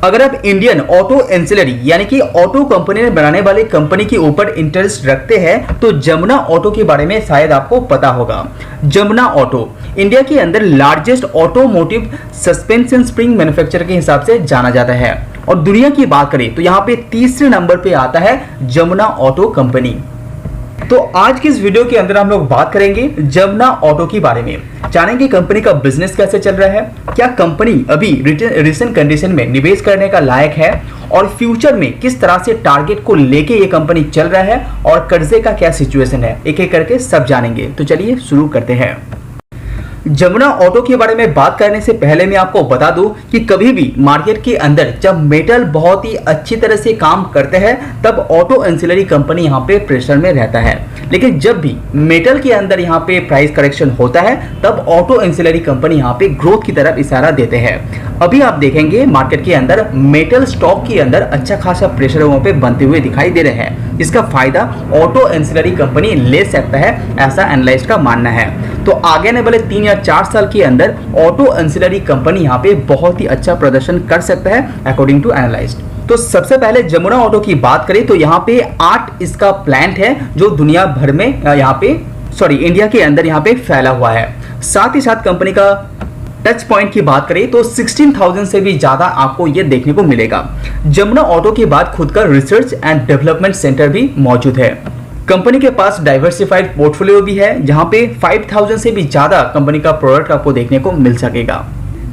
अगर आप Indian auto ancillary यानी कि ऑटो कंपनी ने बनाने वाली कंपनी के ऊपर इंटरेस्ट रखते हैं तो जमुना ऑटो के बारे में शायद आपको पता होगा। जमुना ऑटो इंडिया के अंदर largest automotive suspension spring manufacturer के हिसाब से जाना जाता है और दुनिया की बात करें तो यहाँ पे तीसरे नंबर पे आता है जमुना ऑटो कंपनी। तो आज की इस वीडियो के अंदर हम लोग बात करेंगे जमुना ऑटो के बारे में, जानेंगे कंपनी का बिजनेस कैसे चल रहा है, क्या कंपनी अभी रिसेंट कंडीशन में निवेश करने का लायक है और फ्यूचर में किस तरह से टारगेट को लेके ये कंपनी चल रहा है और कर्जे का क्या सिचुएशन है, एक एक करके सब जानेंगे। तो चलिए शुरू करते हैं। जमुना ऑटो के बारे में बात करने से पहले मैं आपको बता दूं कि कभी भी मार्केट के अंदर जब मेटल बहुत ही अच्छी तरह से काम करते हैं तब ऑटो एंसिलरी कंपनी यहाँ पे प्रेशर में रहता है, लेकिन जब भी मेटल के अंदर यहाँ पे प्राइस करेक्शन होता है तब ऑटो एंसिलरी कंपनी यहाँ पे ग्रोथ की तरफ इशारा देते हैं। अभी आप देखेंगे मार्केट के अंदर मेटल स्टॉक के अंदर अच्छा खासा प्रेशर वहां पे बनते हुए दिखाई दे रहे हैं। इसका फायदा ऑटो एंसिलरी कंपनी ले सकता है, ऐसा एनालिस्ट का मानना है। तो आगे आने वाले 3 या 4 साल के अंदर ऑटो एंसिलरी कंपनी यहाँ पे बहुत ही अच्छा प्रदर्शन कर सकता है अकॉर्डिंग टू एनालिस्ट। तो सबसे पहले जमुना ऑटो की बात करें तो यहाँ पे 8 इसका प्लांट है जो दुनिया भर में इंडिया के अंदर यहाँ पे फैला हुआ है। साथ ही साथ कंपनी का टच पॉइंट की बात करें तो 16,000 से भी ज्यादा आपको ये देखने को मिलेगा। जमुना ऑटो के बाद खुद का रिसर्च एंड डेवलपमेंट सेंटर भी मौजूद है। कंपनी के पास डाइवर्सिफाइड पोर्टफोलियो भी है जहां पे 5,000 से भी ज्यादा कंपनी का प्रोडक्ट आपको देखने को मिल सकेगा।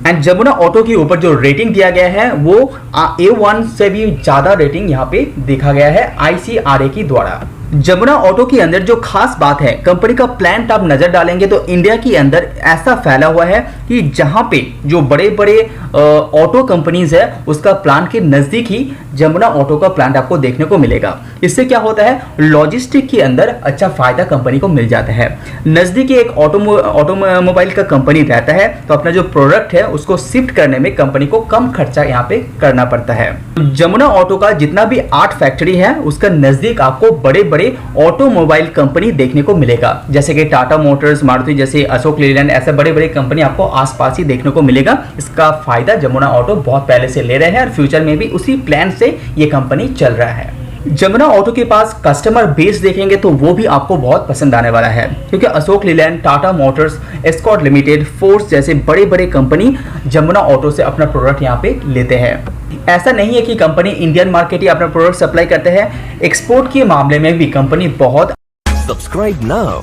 एंड जमुना ऑटो के ऊपर जो रेटिंग दिया गया है वो A1 से भी ज्यादा रेटिंग यहाँ पे देखा गया है ICRA की द्वारा। जमुना ऑटो के अंदर जो खास बात है, कंपनी का प्लांट आप नजर डालेंगे तो इंडिया के अंदर ऐसा फैला हुआ है कि जहां पे जो बड़े बड़े ऑटो कंपनीज है उसका प्लांट के नजदीक ही जमुना ऑटो का प्लांट आपको देखने को मिलेगा। इससे क्या होता है, लॉजिस्टिक के अंदर अच्छा फायदा कंपनी को मिल जाता है। नजदीक एक ऑटोमोबाइल का कंपनी रहता है तो अपना जो प्रोडक्ट है उसको शिफ्ट करने में कंपनी को कम खर्चा यहाँ पे करना पड़ता है। जमुना ऑटो का जितना भी 8 फैक्ट्री है उसका नजदीक आपको बड़े बड़े ऑटोमोबाइल कंपनी देखने को मिलेगा, जैसे कि टाटा मोटर्स, मारुति जैसे, अशोक लीलैंड, ऐसे बड़े बड़े कंपनी आपको आसपास ही देखने को मिलेगा। इसका फायदा जमुना ऑटो बहुत पहले से ले रहे हैं और फ्यूचर में भी उसी प्लान से ये कंपनी चल रहा है। जमुना ऑटो के पास कस्टमर बेस देखेंगे तो वो भी आपको बहुत पसंद आने वाला है, क्योंकि Ashok Leyland, Tata Motors, escort limited, force जैसे बड़े बड़े कंपनी जमुना ऑटो से अपना प्रोडक्ट यहाँ पे लेते हैं। ऐसा नहीं है कि कंपनी इंडियन मार्केट ही अपना प्रोडक्ट सप्लाई करते हैं, एक्सपोर्ट के मामले में भी कंपनी बहुत। Subscribe now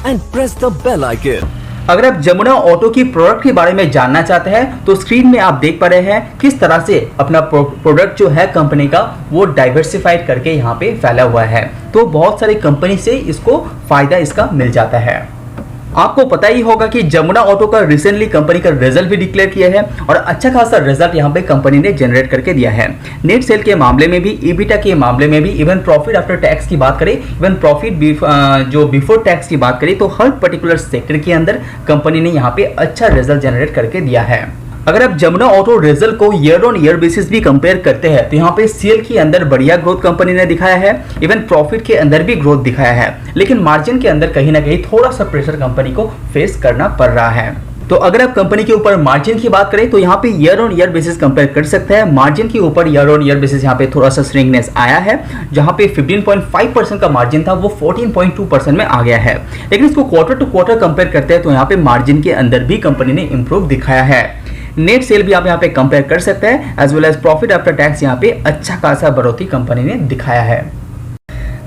and press the bell icon. अगर आप जमुना ऑटो की प्रोडक्ट के बारे में जानना चाहते हैं तो स्क्रीन में आप देख पा रहे हैं किस तरह से अपना प्रोडक्ट जो है कंपनी का वो डाइवर्सिफाइड करके यहाँ पे फैला हुआ है। तो बहुत सारी कंपनी से इसको फायदा इसका मिल जाता है। आपको पता ही होगा कि जमुना ऑटो का रिसेंटली कंपनी का रिजल्ट भी डिक्लेयर किया है और अच्छा खासा रिजल्ट यहाँ पे कंपनी ने जनरेट करके दिया है। नेट सेल के मामले में भी, ईबिटा के मामले में भी, इवन प्रॉफिट आफ्टर टैक्स की बात करें, इवन प्रॉफिट जो बिफोर टैक्स की बात करें तो हर पर्टिकुलर सेक्टर के अंदर कंपनी ने यहाँ पे अच्छा रिजल्ट जनरेट करके दिया है। अगर आप जमुना ऑटो रिजल्ट को ईयर ऑन ईयर बेसिस भी कंपेयर करते हैं तो यहाँ पे सेल के अंदर बढ़िया ग्रोथ कंपनी ने दिखाया है, इवन प्रॉफिट के अंदर भी ग्रोथ दिखाया है, लेकिन मार्जिन के अंदर कहीं ना कहीं थोड़ा सा प्रेशर कंपनी को फेस करना पड़ रहा है। तो अगर आप कंपनी के ऊपर मार्जिन की बात करें तो यहाँ पे year on year basis compare कर सकते हैं। मार्जिन के ऊपर ईयर ऑन ईयर बेसिस यहाँ पे थोड़ा सा स्ट्रिंगनेस आया है, जहाँ पे 15.5% का मार्जिन था वो 14.2% में आ गया है, लेकिन इसको क्वार्टर टू क्वार्टर कंपेयर करते हैं तो यहाँ पे मार्जिन के अंदर भी कंपनी ने इंप्रूव दिखाया है। नेट सेल भी आप यहाँ पे कंपेयर कर सकते हैं, as well as profit after tax यहाँ पे अच्छा खासा बढ़ोतरी कंपनी ने दिखाया है।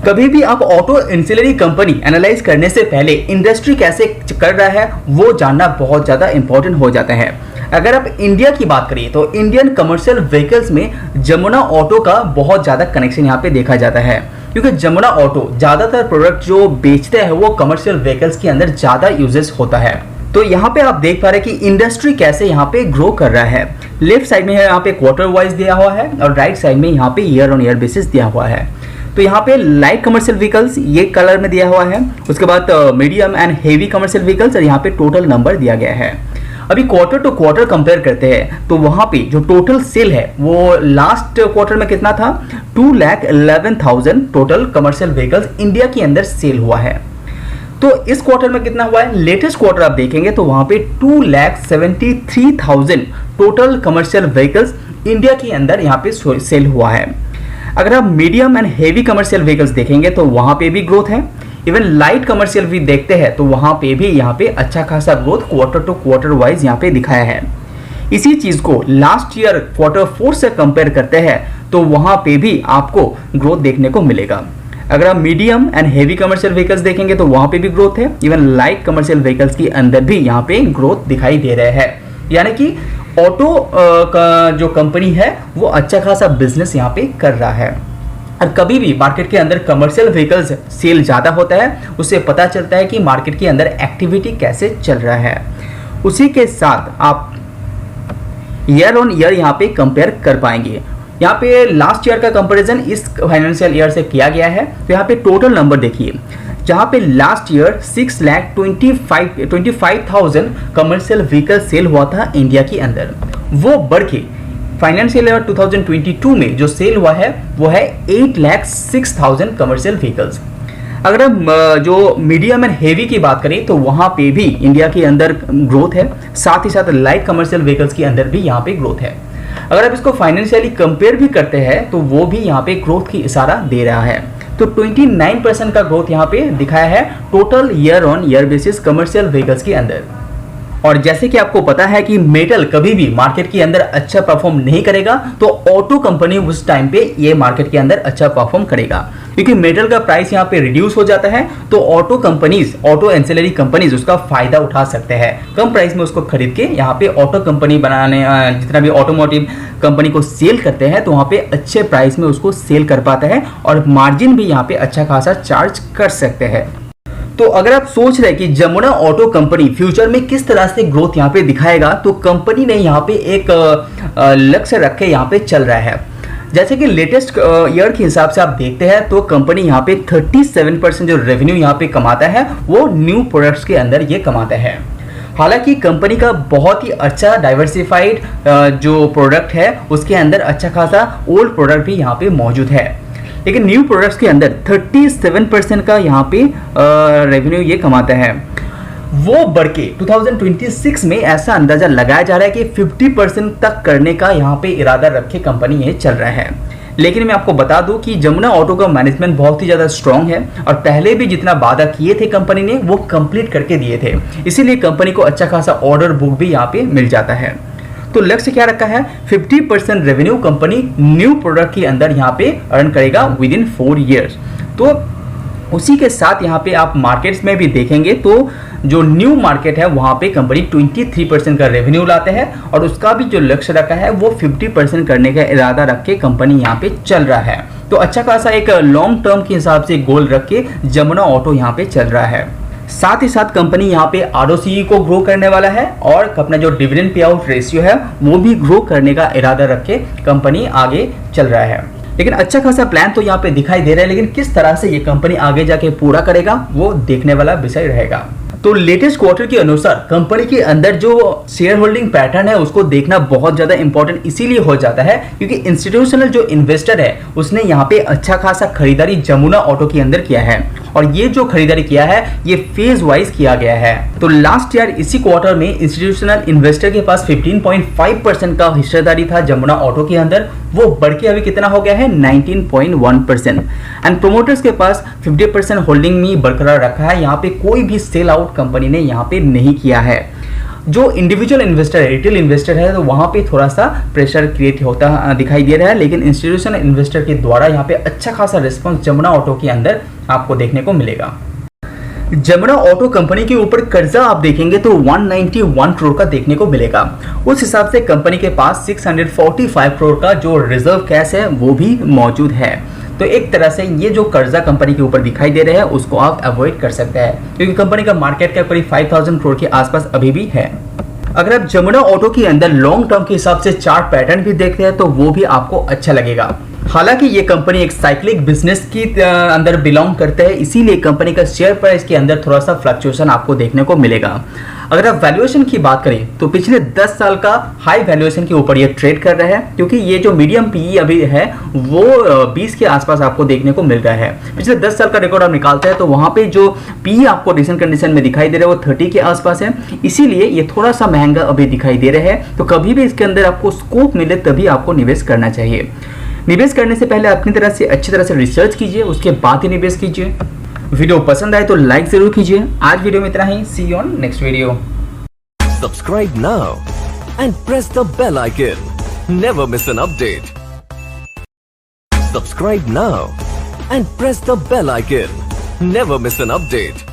कभी भी आप ऑटो एंसिलरी कंपनी एनालाइज करने से पहले इंडस्ट्री कैसे कर रहा है वो जानना बहुत ज्यादा इंपॉर्टेंट हो जाता है। अगर आप इंडिया की बात करिए तो इंडियन कमर्शियल व्हीकल्स में जमुना ऑटो का बहुत ज्यादा कनेक्शन यहाँ पे देखा जाता है, क्योंकि जमुना ऑटो ज्यादातर प्रोडक्ट जो बेचते हैं वो कमर्शियल व्हीकल्स के अंदर ज्यादा यूजेस होता है। तो यहाँ पे आप देख पा रहे हैं कि इंडस्ट्री कैसे यहाँ पे ग्रो कर रहा है। लेफ्ट साइड में यहाँ पे क्वार्टर वाइज दिया हुआ है और राइट साइड में यहाँ पे ईयर ऑन ईयर बेसिस दिया हुआ है। तो यहाँ पे लाइट कमर्शियल व्हीकल्स ये कलर में दिया हुआ है, उसके बाद medium and heavy commercial vehicles और यहाँ पे टोटल नंबर दिया गया है। अभी क्वार्टर टू क्वार्टर कंपेयर करते हैं तो वहां पे जो टोटल सेल है वो लास्ट क्वार्टर में कितना था, 2,11,000 टोटल कमर्शियल व्हीकल्स इंडिया के अंदर सेल हुआ है। तो इस क्वार्टर में कितना हुआ है, लेटेस्ट क्वार्टर आप देखेंगे तो वहां पे 2,73,000 टोटल कमर्शियल व्हीकल्स इंडिया के अंदर यहाँ पे सेल हुआ है। अगर आप medium and heavy commercial vehicles देखेंगे तो वहाँ पे भी ग्रोथ है। इवन लाइट कमर्शियल भी देखते हैं तो वहाँ पे भी यहाँ पे अच्छा खासा growth quarter to quarter wise यहाँ पे दिखाया है। इसी चीज़ को लास्ट ईयर क्वार्टर 4 से कंपेयर करते हैं तो वहाँ पे भी आपको ग्रोथ देखने को मिलेगा। अगर आप medium and heavy commercial vehicles देखेंगे तो वहाँ पे भी ग्रोथ है। इवन लाइट कमर्शियल व्हीकल्स के अंदर भी यहाँ पे ग्रोथ दिखाई दे रहे हैं। यानी कि ऑटो का जो कंपनी है वो अच्छा खासा बिजनेस यहाँ पे कर रहा है। और कभी भी मार्केट के अंदर कमर्शियल व्हीकल्स सेल ज़्यादा होता है उससे पता चलता है कि मार्केट के अंदर एक्टिविटी कैसे चल रहा है। उसी के साथ आप ईयर ऑन ईयर यहाँ पे कंपेयर कर पाएंगे। यहाँ पे लास्ट ईयर का कंपैरिजन इस फाइनेंशियल ईयर से किया गया है। तो यहाँ पे टोटल नंबर देखिए, जहाँ पे last year 6,25,000 commercial vehicle sale हुआ था इंडिया के अंदर, वो बढ़ के फाइनेंशियल ईयर 2022 में जो सेल हुआ है वो है 8,06,000 कमर्शियल व्हीकल्स। अगर हम जो मीडियम एंड हेवी की बात करें तो वहाँ पे भी इंडिया के अंदर ग्रोथ है, साथ ही साथ लाइट कमर्शियल व्हीकल्स के अंदर भी यहाँ पे ग्रोथ है। अगर आप इसको फाइनेंशियली कंपेयर भी करते हैं तो वो भी यहाँ पे ग्रोथ की इशारा दे रहा है। तो 29% का ग्रोथ यहाँ पे दिखाया है total year on year basis commercial vehicles के अंदर। और जैसे कि आपको पता है कि मेटल कभी भी मार्केट के अंदर अच्छा परफॉर्म नहीं करेगा, तो ऑटो कंपनी उस टाइम पे ये मार्केट के अंदर अच्छा परफॉर्म करेगा, क्योंकि मेटल का प्राइस यहाँ पे रिड्यूस हो जाता है। तो auto companies, auto ancillary companies उसका फायदा उठा सकते हैं, कम प्राइस में उसको खरीद के यहाँ पे ऑटो कंपनी बनाने, जितना भी ऑटोमोटिव कंपनी को सेल करते हैं तो वहाँ पे अच्छे प्राइस में उसको सेल कर पाता है और मार्जिन भी यहाँ पे अच्छा खासा चार्ज कर सकते हैं। तो अगर आप सोच रहे हैं कि जमुना ऑटो कंपनी फ्यूचर में किस तरह से ग्रोथ यहाँ पे दिखाएगा, तो कंपनी ने यहाँ पे एक लक्ष्य रख के यहाँ पे चल रहा है। जैसे कि लेटेस्ट ईयर के हिसाब से आप देखते हैं तो कंपनी यहाँ पे 37% जो रेवेन्यू यहाँ पे कमाता है वो न्यू प्रोडक्ट्स के अंदर ये कमाता है। हालांकि कंपनी का बहुत ही अच्छा डाइवर्सिफाइड जो प्रोडक्ट है उसके अंदर अच्छा खासा ओल्ड प्रोडक्ट भी यहाँ पे मौजूद है, लेकिन न्यू प्रोडक्ट्स के अंदर 37% का यहाँ पे रेवेन्यू ये कमाता है। वो बढ़ के 2026 में ऐसा अंदाजा लगाया जा रहा है कि 50% तक करने का यहाँ पे इरादा रखे कंपनी ये चल रहा है। लेकिन मैं आपको बता दूं कि जमुना ऑटो का मैनेजमेंट बहुत ही ज़्यादा स्ट्रांग है और पहले भी जितना वादा किए थे कंपनी ने वो कंप्लीट करके दिए थे, इसीलिए कंपनी को अच्छा खासा ऑर्डर बुक भी यहाँ पे मिल जाता है। तो लक्ष्य क्या रखा है, 50% रेवेन्यू कंपनी न्यू प्रोडक्ट के अंदर यहाँ पे अर्न करेगा विद इन 4 ईयर्स। तो उसी के साथ यहाँ पे आप मार्केट्स में भी देखेंगे तो जो न्यू मार्केट है वहाँ पे कंपनी 23% का रेवेन्यू लाते हैं और उसका भी जो लक्ष्य रखा है वो 50% करने का इरादा रख के कंपनी यहाँ पे चल रहा है। तो अच्छा खासा एक लॉन्ग टर्म के हिसाब से गोल रख के जमुना ऑटो यहाँ पे चल रहा है। साथ ही साथ कंपनी यहाँ पे ROCE को ग्रो करने वाला है और अपना जो डिविडेंड पे आउट रेशियो है वो भी ग्रो करने का इरादा रख के कंपनी आगे चल रहा है। लेकिन अच्छा खासा प्लान तो यहाँ पे दिखाई दे रहा है, लेकिन किस तरह से ये कंपनी आगे जाके पूरा करेगा वो देखने वाला विषय रहेगा। तो लेटेस्ट क्वार्टर के अनुसार कंपनी के अंदर जो शेयर होल्डिंग पैटर्न है उसको देखना बहुत ज़्यादा इंपॉर्टेंट इसीलिए हो जाता है क्योंकि इंस्टीट्यूशनल जो इन्वेस्टर है उसने यहाँ पे अच्छा खासा खरीदारी जमुना ऑटो के अंदर किया है और ये जो खरीदारी किया है ये फेज वाइज किया गया है। तो लास्ट ईयर इसी क्वार्टर में इंस्टीट्यूशनल इन्वेस्टर के पास 15.5% का हिस्सेदारी था जमुना ऑटो के अंदर, वो बढ़ के अभी कितना हो गया है 19.1%। एंड प्रोमोटर्स के पास 50% होल्डिंग में बरकरार रखा है। यहाँ पे कोई भी सेल आउट कंपनी ने यहाँ पे नहीं किया है। जो इंडिविजुअल इन्वेस्टर है, रिटेल इन्वेस्टर है, तो वहाँ पे थोड़ा सा प्रेशर क्रिएट होता दिखाई दे रहा है, लेकिन इंस्टीट्यूशनल इन्वेस्टर के द्वारा यहाँ पे अच्छा खासा रिस्पॉन्स जमुना ऑटो के अंदर आपको देखने को मिलेगा। जमुना ऑटो कंपनी के ऊपर कर्जा आप देखेंगे तो 191 करोड़ का देखने को मिलेगा। उस हिसाब से कंपनी के पास 645 करोड़ का जो रिजर्व कैश है वो भी मौजूद है। तो एक तरह से ये जो कर्जा कंपनी के ऊपर दिखाई दे रहे हैं उसको आप अवॉइड कर सकते हैं क्योंकि कंपनी का मार्केट कैप करीब 5000 करोड़ के आसपास अभी भी है। अगर आप जमुना ऑटो के अंदर लॉन्ग टर्म के हिसाब से चार्ट पैटर्न भी देखते हैं तो वो भी आपको अच्छा लगेगा। हालांकि ये कंपनी एक साइक्लिक बिजनेस की अंदर बिलोंग करते हैं, इसीलिए कंपनी का शेयर प्राइस के अंदर थोड़ा सा फ्लक्चुएशन आपको देखने को मिलेगा। अगर आप वैल्यूएशन की बात करें तो पिछले 10 साल का हाई वैल्यूएशन के ऊपर ये ट्रेड कर रहा है, क्योंकि ये जो मीडियम पीई अभी है वो 20 के आसपास आपको देखने को मिल रहा है। पिछले 10 साल का रिकॉर्ड आप निकालते हैं तो वहां पे जो पीई आपको रिसेंट कंडीशन में दिखाई दे रहा है वो 30 के आसपास है, इसीलिए ये थोड़ा सा महंगा अभी दिखाई दे रहा है। तो कभी भी इसके अंदर आपको स्कोप मिले तभी आपको निवेश करना चाहिए। निवेश करने से पहले अपनी तरह से अच्छी तरह से रिसर्च कीजिए, उसके बाद ही निवेश कीजिए। वीडियो पसंद आए तो लाइक जरूर कीजिए। आज वीडियो में इतना ही। See you on next video. Subscribe now and press the bell icon. Never miss an update. Subscribe now and press the bell icon. Never miss an update.